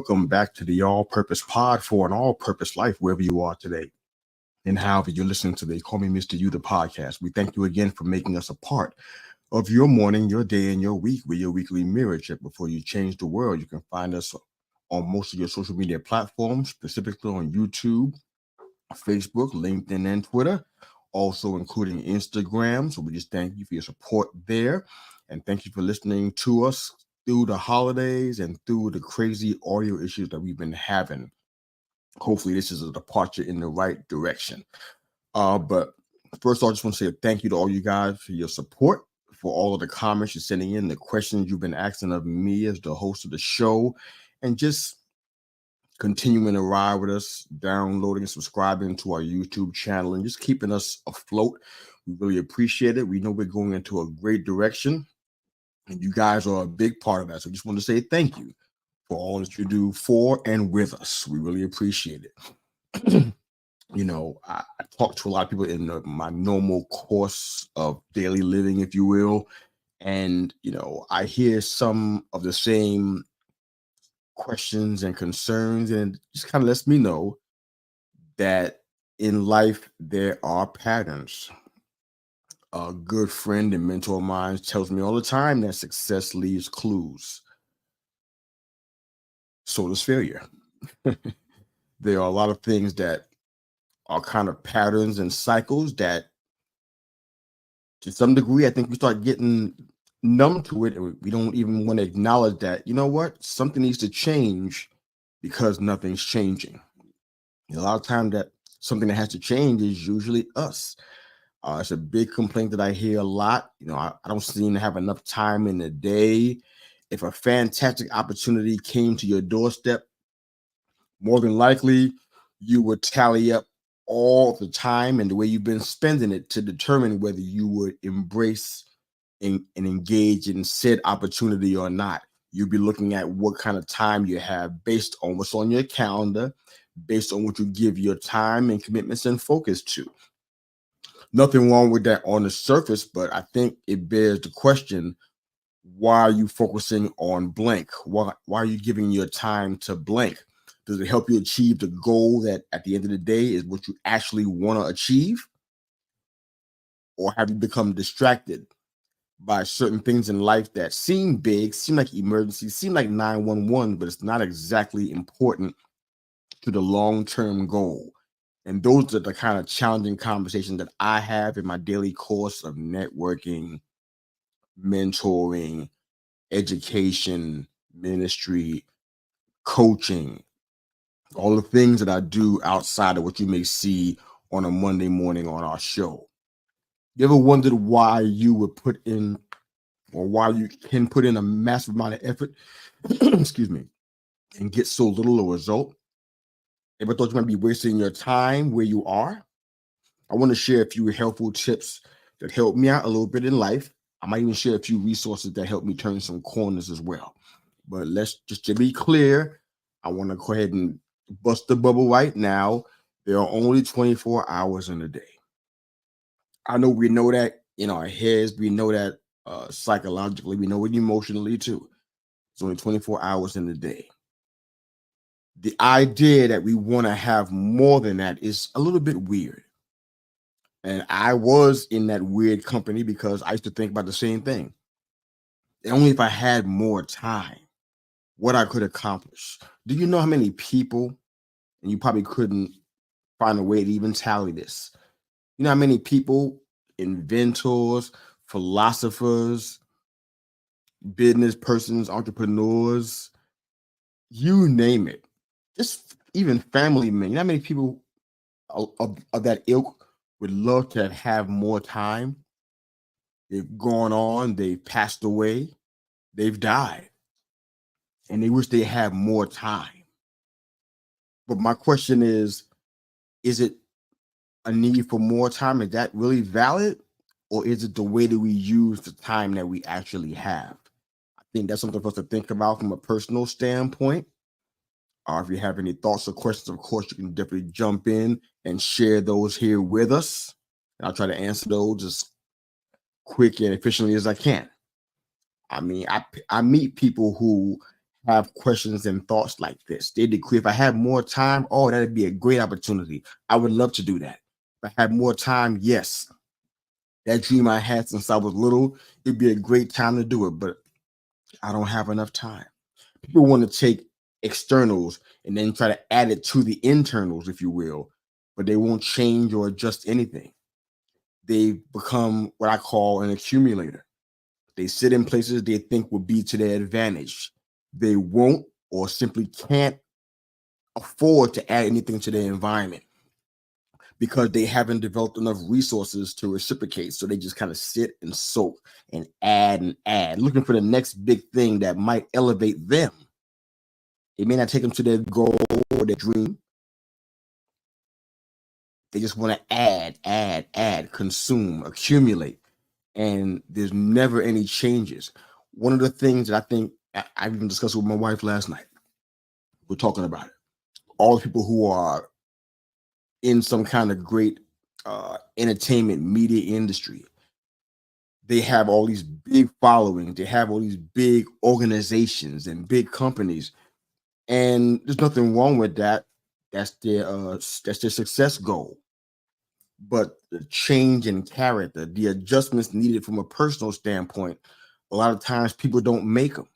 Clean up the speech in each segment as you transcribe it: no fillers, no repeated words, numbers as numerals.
welcome back to the All Purpose Pod for an all purpose life, wherever you are today. And however you're listening to the Call Me Mr. You, the podcast. We thank you again for making us a part of your morning, your day, and your week. We're your weekly mirror check before you change the world. You can find us on most of your social media platforms, specifically on YouTube, Facebook, LinkedIn, and Twitter, also including Instagram. So we just thank you for your support there. And thank you for listening to us through the holidays and through the crazy audio issues that we've been having. Hopefully this is a departure in the right direction. But first of all, I just want to say a thank you to all you guys for your support, for all of the comments you're sending in, the questions you've been asking of me as the host of the show, and just continuing to ride with us, downloading and subscribing to our YouTube channel, and just keeping us afloat. We really appreciate it. We know we're going into a great direction, and you guys are a big part of that. So I just want to say thank you for all that you do for and with us. We really appreciate it. I talk to a lot of people in my normal course of daily living, if you will. And, I hear some of the same questions and concerns, and it just kind of lets me know that in life, there are patterns. A good friend and mentor of mine tells me all the time that success leaves clues. So does failure. There are a lot of things that are kind of patterns and cycles that, to some degree, I think we start getting numb to it, and we don't even want to acknowledge that, something needs to change because nothing's changing. A lot of times that something that has to change is usually us. It's a big complaint that I hear a lot. I don't seem to have enough time in the day. If a fantastic opportunity came to your doorstep, more than likely you would tally up all the time and the way you've been spending it to determine whether you would embrace and engage in said opportunity or not. You'll be looking at what kind of time you have based on what's on your calendar, based on what you give your time and commitments and focus to. Nothing wrong with that on the surface, but I think it bears the question, why are you focusing on blank? Why are you giving your time to blank? Does it help you achieve the goal that at the end of the day is what you actually want to achieve? Or have you become distracted by certain things in life that seem big, seem like emergencies, seem like 911, but it's not exactly important to the long-term goal? And those are the kind of challenging conversations that I have in my daily course of networking, mentoring, education, ministry, coaching, all the things that I do outside of what you may see on a Monday morning on our show. You ever wondered why you would put in, or why you can put in a massive amount of effort, excuse me, and get so little a result? Ever thought you might be wasting your time where you are? I want to share a few helpful tips that helped me out a little bit in life. I might even share a few resources that helped me turn some corners as well. But let's just to be clear, I want to go ahead and bust the bubble right now. There are only 24 hours in a day. I know we know that in our heads, we know that psychologically, we know it emotionally too. It's only 24 hours in a day. The idea that we want to have more than that is a little bit weird. And I was in that weird company because I used to think about the same thing. Only if I had more time, what I could accomplish. Do you know how many people, and you probably couldn't find a way to even tally this, you know how many people, inventors, philosophers, business persons, entrepreneurs, you name it, just even family men, you know how many people of that ilk would love to have more time? They've gone on, they've passed away, they've died, and they wish they had more time. But my question is it a need for more time? Is that really valid? Or is it the way that we use the time that we actually have? I think that's something for us to think about from a personal standpoint. Or if you have any thoughts or questions, of course, you can definitely jump in and share those here with us. And I'll try to answer those as quick and efficiently as I can. I mean, I meet people who have questions and thoughts like this. They decree, if I had more time, oh, that'd be a great opportunity. I would love to do that. If I had more time, yes, that dream I had since I was little, it'd be a great time to do it, but I don't have enough time. People want to take externals and then try to add it to the internals, if you will, but they won't change or adjust anything. They become what I call an accumulator. They sit in places they think will be to their advantage. They won't or simply can't afford to add anything to their environment because they haven't developed enough resources to reciprocate. So they just kind of sit and soak and add, looking for the next big thing that might elevate them. It may not take them to their goal or their dream. They just want to add, consume, accumulate, and there's never any changes. One of the things that I think I even discussed with my wife last night, we're talking about it. All the people who are in some kind of great entertainment media industry, they have all these big followings, they have all these big organizations and big companies, and there's nothing wrong with that. That's their success goal. But the change in character, the adjustments needed from a personal standpoint, a lot of times people don't make them.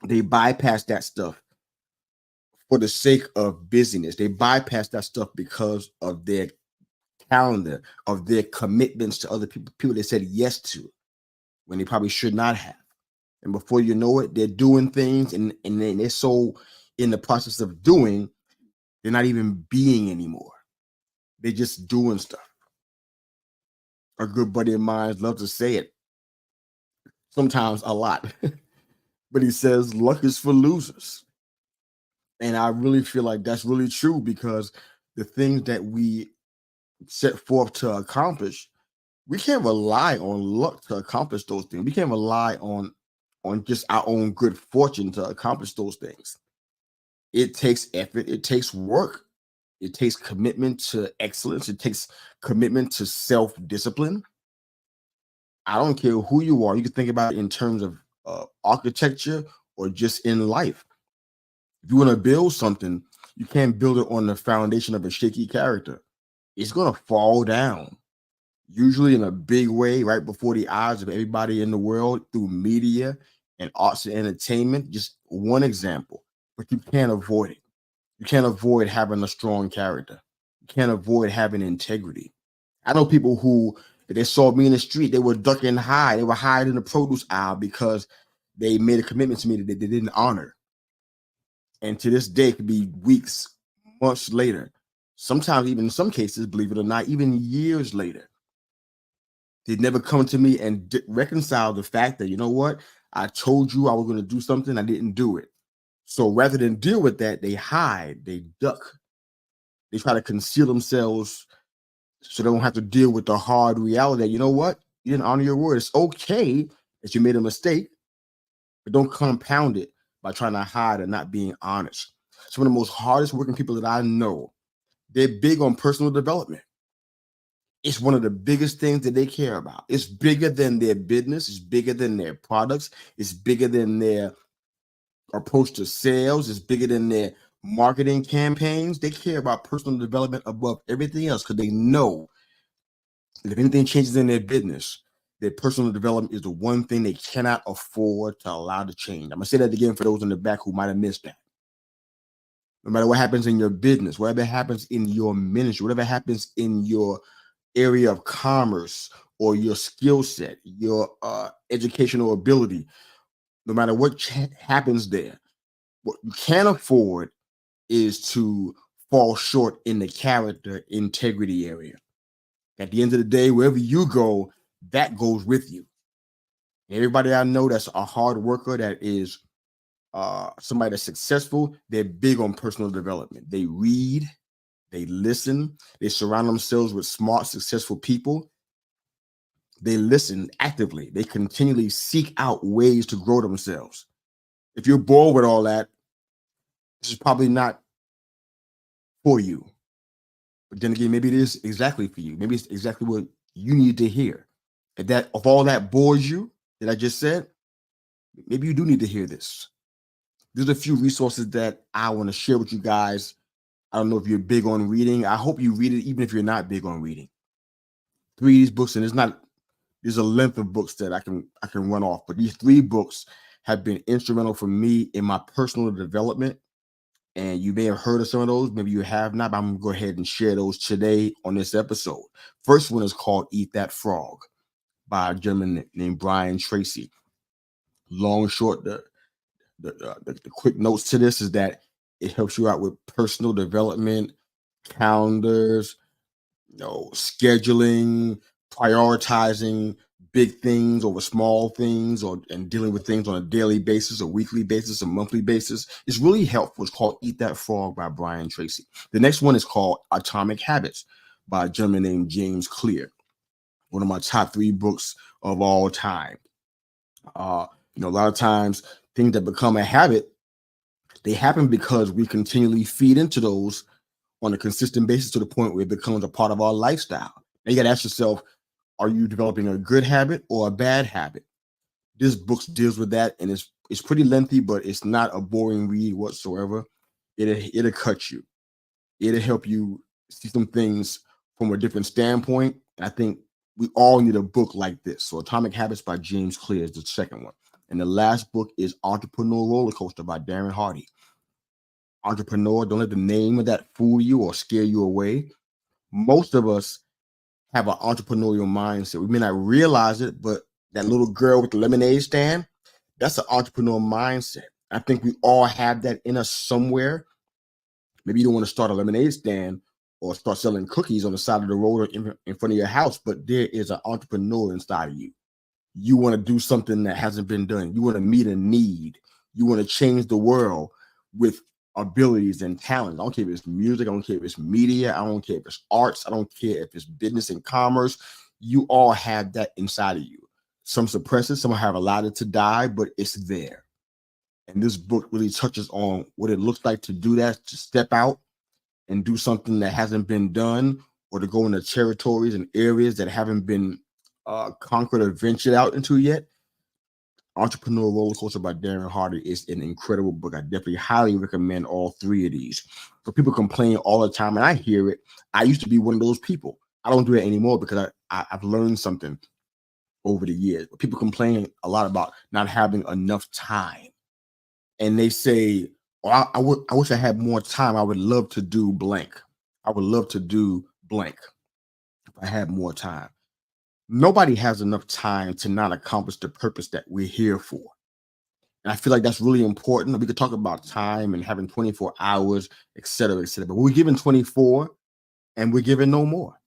They bypass that stuff for the sake of busyness. They bypass that stuff because of their calendar, of their commitments to other people they said yes to when they probably should not have. And before you know it, they're doing things and then they're so in the process of doing, they're not even being anymore. They're just doing stuff. A good buddy of mine loves to say it, sometimes a lot, but he says luck is for losers. And I really feel like that's really true because the things that we set forth to accomplish, we can't rely on luck to accomplish those things. We can't rely on just our own good fortune to accomplish those things. It takes effort, it takes work, it takes commitment to excellence, it takes commitment to self-discipline. I don't care who you are. You can think about it in terms of architecture or just in life. If you want to build something, you can't build it on the foundation of a shaky character. It's going to fall down, usually in a big way, right before the eyes of everybody in the world through media and arts and entertainment. Just one example, but you can't avoid it. You can't avoid having a strong character. You can't avoid having integrity. I know people who, if they saw me in the street, they were ducking and hide. They were hiding in the produce aisle because they made a commitment to me that they didn't honor. And to this day, it could be weeks, months later. Sometimes, even in some cases, believe it or not, even years later, they'd never come to me and reconcile the fact that, you know what, I told you I was going to do something, I didn't do it. So rather than deal with that, they hide, they duck, they try to conceal themselves so they don't have to deal with the hard reality that, you know what, you didn't honor your word. It's okay that you made a mistake, but don't compound it by trying to hide and not being honest. Some of the most hardest working people that I know, they're big on personal development. It's one of the biggest things that they care about. It's bigger than their business. It's bigger than their products. It's bigger than their approach to sales. It's bigger than their marketing campaigns. They care about personal development above everything else because they know that if anything changes in their business, their personal development is the one thing they cannot afford to allow to change. I'm going to say that again for those in the back who might have missed that. No matter what happens in your business, whatever happens in your ministry, whatever happens in your area of commerce or your skill set, your educational ability, no matter what happens there, what you can't afford is to fall short in the character integrity area. At the end of the day, wherever you go, that goes with you. Everybody I know that's a hard worker, that is somebody that's successful, they're big on personal development. They read, they listen, they surround themselves with smart, successful people. They listen actively. They continually seek out ways to grow themselves. If you're bored with all that, this is probably not for you. But then again, maybe it is exactly for you. Maybe it's exactly what you need to hear. If all that bores you that I just said, maybe you do need to hear this. There's a few resources that I want to share with you guys. I don't know if you're big on reading. I hope you read it, even if you're not big on reading. Three of these books, and there's a length of books that I can run off, but these three books have been instrumental for me in my personal development. And you may have heard of some of those, maybe you have not, but I'm gonna go ahead and share those today on this episode. First one is called Eat That Frog by a gentleman named Brian Tracy. Long and short, the quick notes to this is that it helps you out with personal development, calendars, scheduling, prioritizing big things over small things, and dealing with things on a daily basis, a weekly basis, a monthly basis. It's really helpful. It's called Eat That Frog by Brian Tracy. The next one is called Atomic Habits by a gentleman named James Clear. One of my top three books of all time. A lot of times things that become a habit, they happen because we continually feed into those on a consistent basis to the point where it becomes a part of our lifestyle. Now you got to ask yourself, are you developing a good habit or a bad habit? This book deals with that, and it's pretty lengthy, but it's not a boring read whatsoever. It'll cut you. It'll help you see some things from a different standpoint. And I think we all need a book like this. So Atomic Habits by James Clear is the second one. And the last book is Entrepreneur Roller Coaster by Darren Hardy. Entrepreneur, don't let the name of that fool you or scare you away. Most of us have an entrepreneurial mindset. We may not realize it, but that little girl with the lemonade stand, that's an entrepreneur mindset. I think we all have that in us somewhere. Maybe you don't want to start a lemonade stand or start selling cookies on the side of the road or in front of your house, but there is an entrepreneur inside of you. You want to do something that hasn't been done. You want to meet a need. You want to change the world with abilities and talents. I don't care if it's music. I don't care if it's media. I don't care if it's arts. I don't care if it's business and commerce. You all have that inside of you. Some suppress it. Some have allowed it to die, but it's there. And this book really touches on what it looks like to do that, to step out and do something that hasn't been done, or to go into territories and areas that haven't been conquered or ventured out into yet. Entrepreneur Roller Coaster by Darren Hardy is an incredible book. I definitely highly recommend all three of these. So people complain all the time, and I hear it. I used to be one of those people. I don't do it anymore because I've learned something over the years. But people complain a lot about not having enough time. And they say, I wish I had more time. I would love to do blank. I would love to do blank if I had more time. Nobody has enough time to not accomplish the purpose that we're here for. And I feel like that's really important. We could talk about time and having 24 hours, et cetera, et cetera. But we're given 24 and we're given no more.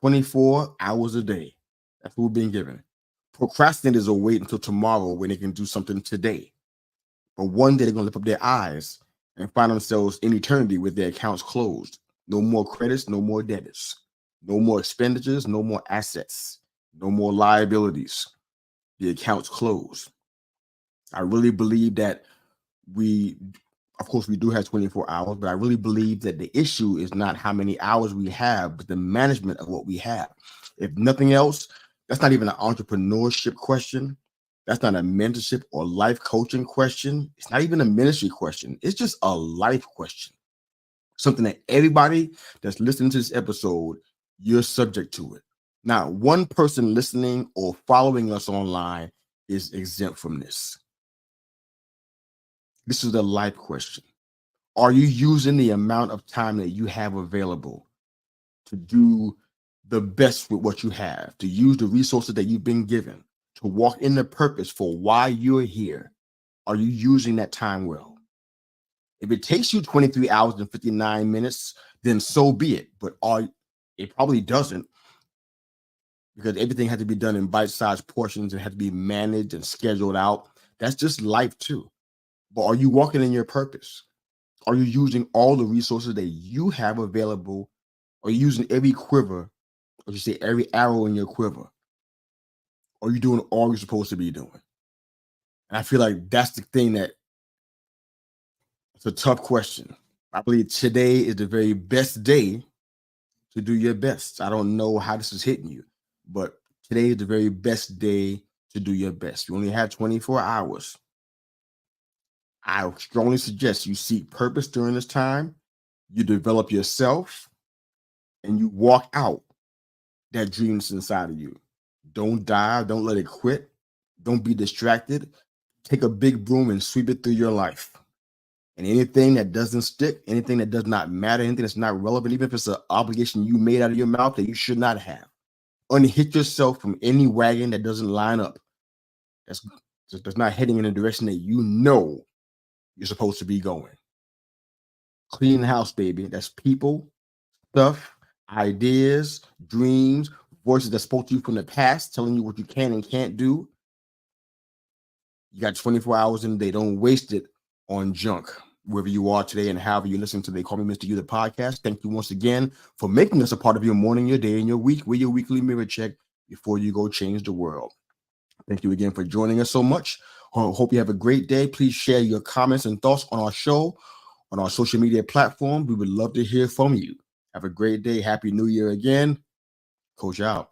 24 hours a day. That's what we're being given. Procrastinators will wait until tomorrow when they can do something today. But one day they're going to lift up their eyes and find themselves in eternity with their accounts closed. No more credits, no more debits. No more expenditures, no more assets, no more liabilities. The accounts closed. I really believe that of course, we do have 24 hours, but I really believe that the issue is not how many hours we have, but the management of what we have. If nothing else, that's not even an entrepreneurship question. That's not a mentorship or life coaching question. It's not even a ministry question. It's just a life question. Something that everybody that's listening to this episode, you're subject to it. Not one person listening or following us online is exempt from this. This is a life question. Are you using the amount of time that you have available to do the best with what you have, to use the resources that you've been given, to walk in the purpose for why you're here? Are you using that time well? If it takes you 23 hours and 59 minutes, then so be it. But it probably doesn't, because everything has to be done in bite-sized portions and has to be managed and scheduled out. That's just life too. But are you walking in your purpose? Are you using all the resources that you have available? Are you using every quiver, or you say every arrow in your quiver? Are you doing all you're supposed to be doing? And I feel like that's the thing that it's a tough question. I believe today is the very best day to do your best. I don't know how this is hitting you, but today is the very best day to do your best. You only have 24 hours. I strongly suggest you seek purpose during this time. You develop yourself and you walk out that dream that's inside of you. Don't die. Don't let it quit. Don't be distracted. Take a big broom and sweep it through your life. And anything that doesn't stick, anything that does not matter, anything that's not relevant, even if it's an obligation you made out of your mouth that you should not have, unhitch yourself from any wagon that doesn't line up. That's not heading in a direction that you know you're supposed to be going. Clean house, baby. That's people, stuff, ideas, dreams, voices that spoke to you from the past, telling you what you can and can't do. You got 24 hours in the day. Don't waste it on junk. Wherever you are today and however you listen to They Call Me Mr. You, the podcast. Thank you once again for making us a part of your morning, your day, and your week. We're your weekly mirror check before you go change the world. Thank you again for joining us so much. Hope you have a great day. Please share your comments and thoughts on our show, on our social media platform. We would love to hear from you. Have a great day. Happy New Year again. Coach out.